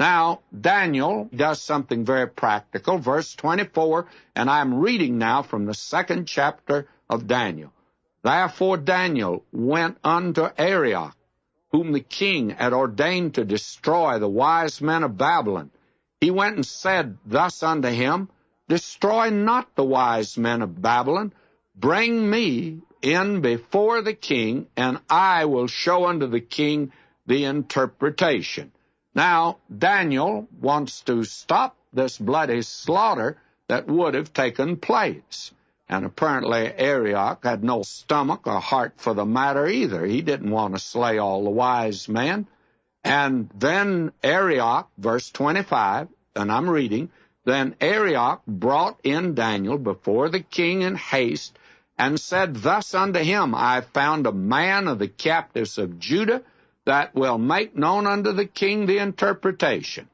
Now, Daniel does something very practical. Verse 24, and I'm reading now from the 2nd chapter of Daniel. Therefore Daniel went unto Arioch, whom the king had ordained to destroy the wise men of Babylon. He went and said thus unto him, Destroy not the wise men of Babylon. Bring me in before the king, and I will show unto the king the interpretation. Now, Daniel wants to stop this bloody slaughter that would have taken place. And apparently Arioch had no stomach or heart for the matter either. He didn't want to slay all the wise men. And then Arioch, verse 25, and I'm reading, Then Arioch brought in Daniel before the king in haste, and said thus unto him, I have found a man of the captives of Judah that will make known unto the king the interpretation.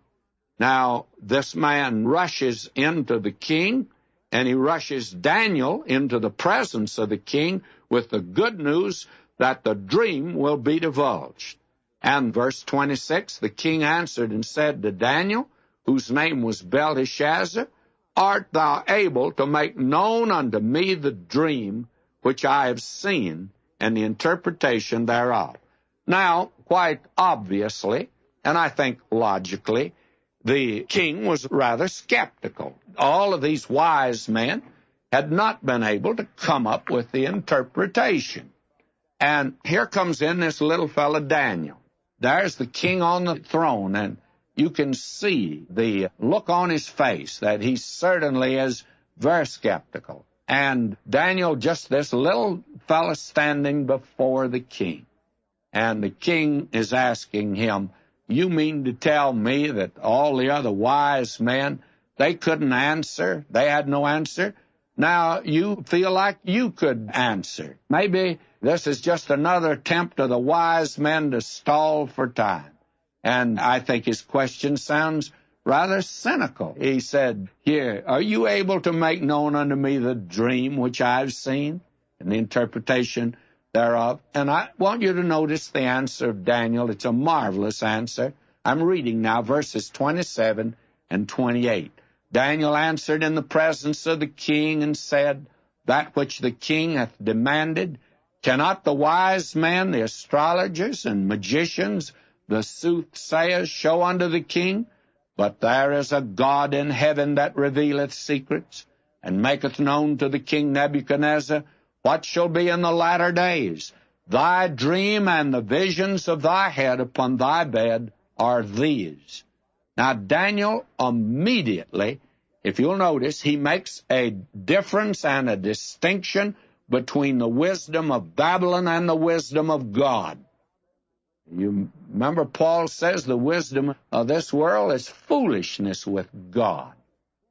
Now, this man rushes into the king, and he rushes Daniel into the presence of the king with the good news that the dream will be divulged. And verse 26, the king answered and said to Daniel, whose name was Belteshazzar, Art thou able to make known unto me the dream which I have seen, and the interpretation thereof? Now, quite obviously, and I think logically, the king was rather skeptical. All of these wise men had not been able to come up with the interpretation. And here comes in this little fella Daniel. There's the king on the throne, and you can see the look on his face that he certainly is very skeptical. And Daniel, just this little fella standing before the king. And the king is asking him, You mean to tell me that all the other wise men, they couldn't answer? They had no answer? Now you feel like you could answer. Maybe this is just another attempt of the wise men to stall for time. And I think his question sounds rather cynical. He said, Here, are you able to make known unto me the dream which I've seen, and the interpretation thereof? And I want you to notice the answer of Daniel. It's a marvelous answer. I'm reading now verses 27 and 28. Daniel answered in the presence of the king and said, That which the king hath demanded, cannot the wise men, the astrologers and magicians, the soothsayers, show unto the king? But there is a God in heaven that revealeth secrets, and maketh known to the king Nebuchadnezzar what shall be in the latter days. Thy dream and the visions of thy head upon thy bed are these. Now Daniel immediately, if you'll notice, he makes a difference and a distinction between the wisdom of Babylon and the wisdom of God. You remember Paul says the wisdom of this world is foolishness with God.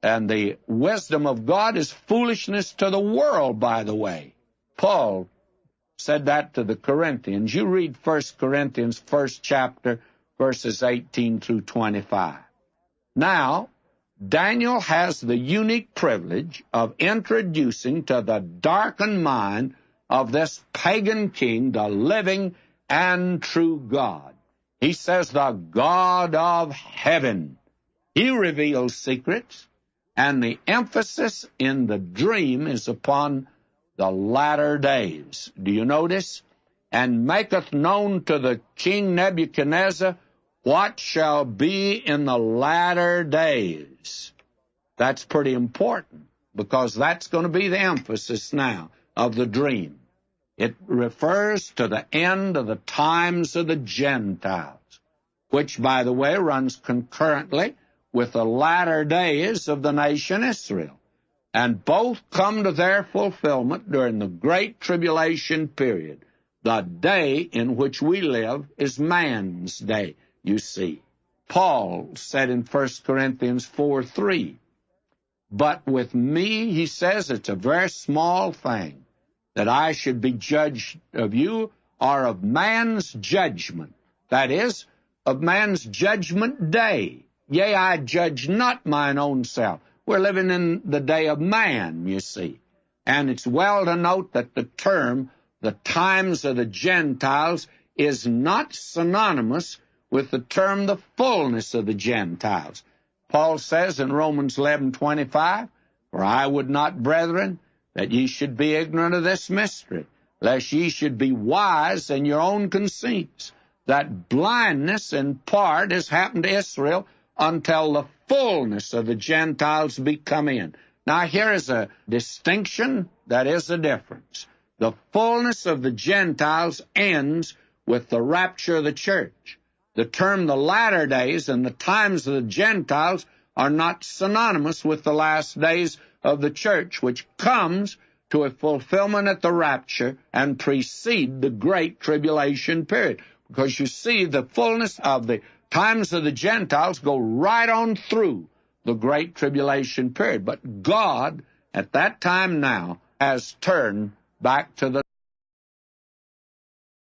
And the wisdom of God is foolishness to the world, by the way. Paul said that to the Corinthians. You read 1 Corinthians, 1st chapter, verses 18 through 25. Now, Daniel has the unique privilege of introducing to the darkened mind of this pagan king the living and true God. He says the God of heaven. He reveals secrets, and the emphasis in the dream is upon the latter days. Do you notice? And maketh known to the king Nebuchadnezzar what shall be in the latter days. That's pretty important, because that's going to be the emphasis now of the dream. It refers to the end of the times of the Gentiles, which, by the way, runs concurrently with the latter days of the nation Israel. And both come to their fulfillment during the Great Tribulation period. The day in which we live is man's day, you see. Paul said in 1 Corinthians 4:3, But with me, he says, it's a very small thing that I should be judged of you, or of man's judgment. That is, of man's judgment day. Yea, I judge not mine own self. We're living in the day of man, you see. And it's well to note that the term, the times of the Gentiles, is not synonymous with the term the fullness of the Gentiles. Paul says in Romans 11:25, "For I would not, brethren, that ye should be ignorant of this mystery, lest ye should be wise in your own conceits, that blindness in part has happened to Israel until the fullness of the Gentiles be come in." Now here is a distinction that is a difference. The fullness of the Gentiles ends with the rapture of the church. The term the latter days and the times of the Gentiles are not synonymous with the last days of the church, which comes to a fulfillment at the rapture and precede the great tribulation period. Because you see, the fullness of the times of the Gentiles go right on through the great tribulation period. But God, at that time now, has turned back to the